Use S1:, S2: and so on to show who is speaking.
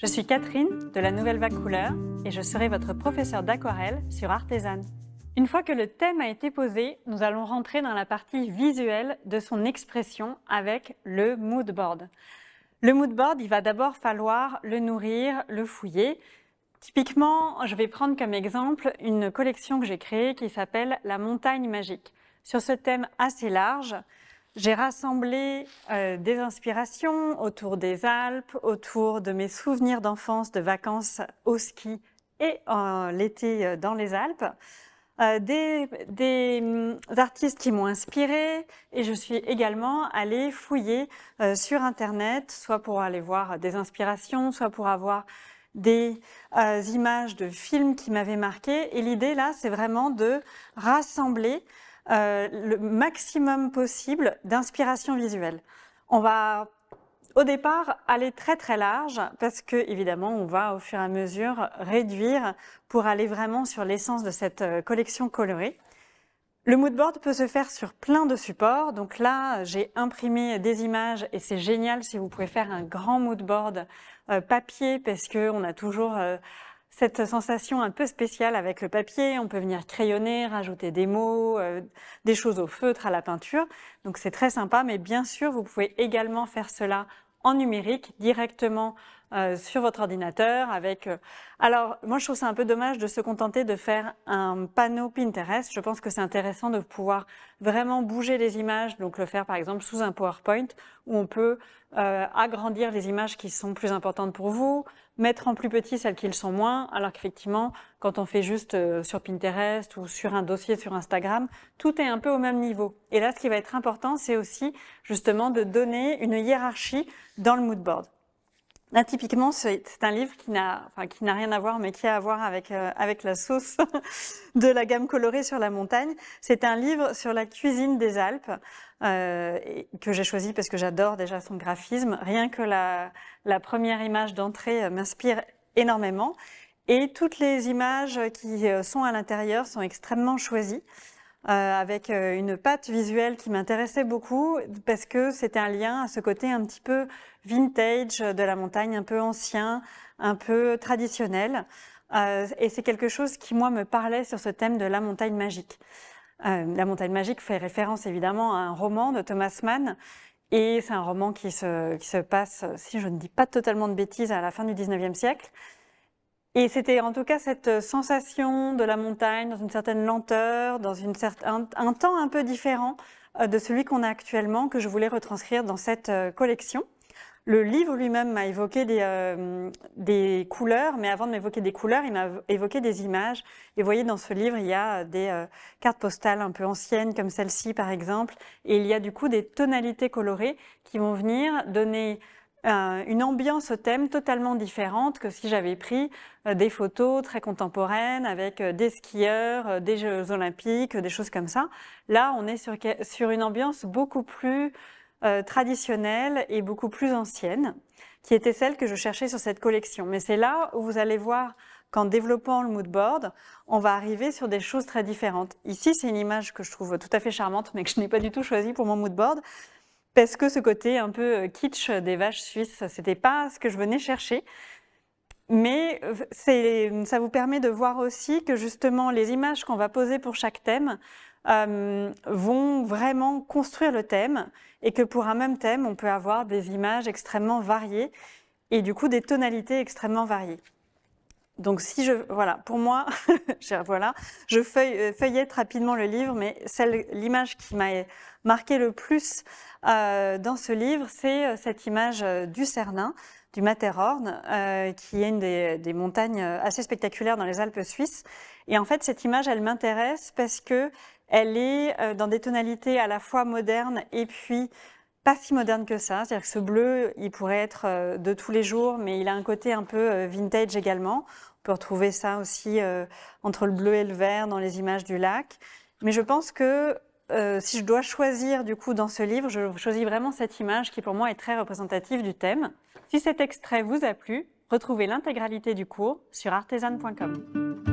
S1: Je suis Catherine de la Nouvelle Vague Couleur et je serai votre professeure d'aquarelle sur Artésane. Une fois que le thème a été posé, nous allons rentrer dans la partie visuelle de son expression avec le mood board. Le mood board, il va d'abord falloir le nourrir, le fouiller. Typiquement, je vais prendre comme exemple une collection que j'ai créée qui s'appelle La montagne magique. Sur ce thème assez large, j'ai rassemblé des inspirations autour des Alpes, autour de mes souvenirs d'enfance, de vacances au ski et l'été dans les Alpes. Des artistes qui m'ont inspirée et je suis également allée fouiller sur Internet, soit pour aller voir des inspirations, soit pour avoir des images de films qui m'avaient marqué. Et l'idée là, c'est vraiment de rassembler le maximum possible d'inspiration visuelle. On va au départ aller très très large parce que évidemment on va au fur et à mesure réduire pour aller vraiment sur l'essence de cette collection colorée. Le mood board peut se faire sur plein de supports, donc là j'ai imprimé des images et c'est génial si vous pouvez faire un grand mood board papier parce qu'on a toujours cette sensation un peu spéciale avec le papier. On peut venir crayonner, rajouter des mots, des choses au feutre, à la peinture. Donc c'est très sympa, mais bien sûr, vous pouvez également faire cela en numérique, directement sur votre ordinateur. Alors, moi, je trouve ça un peu dommage de se contenter de faire un panneau Pinterest. Je pense que c'est intéressant de pouvoir vraiment bouger les images, donc le faire par exemple sous un PowerPoint, où on peut agrandir les images qui sont plus importantes pour vous, mettre en plus petit celles qui le sont moins, alors qu'effectivement, quand on fait juste sur Pinterest ou sur un dossier sur Instagram, tout est un peu au même niveau. Et là, ce qui va être important, c'est aussi justement de donner une hiérarchie dans le mood board. Là, typiquement, c'est un livre qui n'a rien à voir, mais qui a à voir avec la sauce de la gamme colorée sur la montagne. C'est un livre sur la cuisine des Alpes que j'ai choisi parce que j'adore déjà son graphisme. Rien que la première image d'entrée m'inspire énormément. Et toutes les images qui sont à l'intérieur sont extrêmement choisies. Avec une patte visuelle qui m'intéressait beaucoup parce que c'était un lien à ce côté un petit peu vintage de la montagne, un peu ancien, un peu traditionnel. Et c'est quelque chose qui, moi, me parlait sur ce thème de la montagne magique. La montagne magique fait référence évidemment à un roman de Thomas Mann. Et c'est un roman qui se passe, si je ne dis pas totalement de bêtises, à la fin du 19e siècle. Et c'était en tout cas cette sensation de la montagne dans une certaine lenteur, dans un temps un peu différent de celui qu'on a actuellement que je voulais retranscrire dans cette collection. Le livre lui-même m'a évoqué des couleurs, mais avant de m'évoquer des couleurs, il m'a évoqué des images. Et vous voyez, dans ce livre, il y a des cartes postales un peu anciennes, comme celle-ci par exemple. Et il y a du coup des tonalités colorées qui vont venir donner une ambiance au thème totalement différente que si j'avais pris des photos très contemporaines avec des skieurs, des Jeux Olympiques, des choses comme ça. Là, on est sur une ambiance beaucoup plus traditionnelle et beaucoup plus ancienne, qui était celle que je cherchais sur cette collection. Mais c'est là où vous allez voir qu'en développant le mood board, on va arriver sur des choses très différentes. Ici, c'est une image que je trouve tout à fait charmante, mais que je n'ai pas du tout choisie pour mon mood board. Parce que ce côté un peu kitsch des vaches suisses, c'était pas ce que je venais chercher. Mais ça vous permet de voir aussi que justement les images qu'on va poser pour chaque thème vont vraiment construire le thème et que pour un même thème, on peut avoir des images extrêmement variées et du coup des tonalités extrêmement variées. Donc voilà, pour moi, je feuillette rapidement le livre, mais l'image qui m'a marqué le plus dans ce livre, c'est cette image du Cernin, du Matterhorn, qui est une des montagnes assez spectaculaires dans les Alpes suisses. Et en fait, cette image, elle m'intéresse parce que elle est dans des tonalités à la fois modernes et puis pas si moderne que ça. C'est-à-dire que ce bleu, il pourrait être de tous les jours, mais il a un côté un peu vintage également. On peut retrouver ça aussi entre le bleu et le vert dans les images du lac. Mais je pense que si je dois choisir du coup dans ce livre, je choisis vraiment cette image qui pour moi est très représentative du thème. Si cet extrait vous a plu, retrouvez l'intégralité du cours sur artésane.com.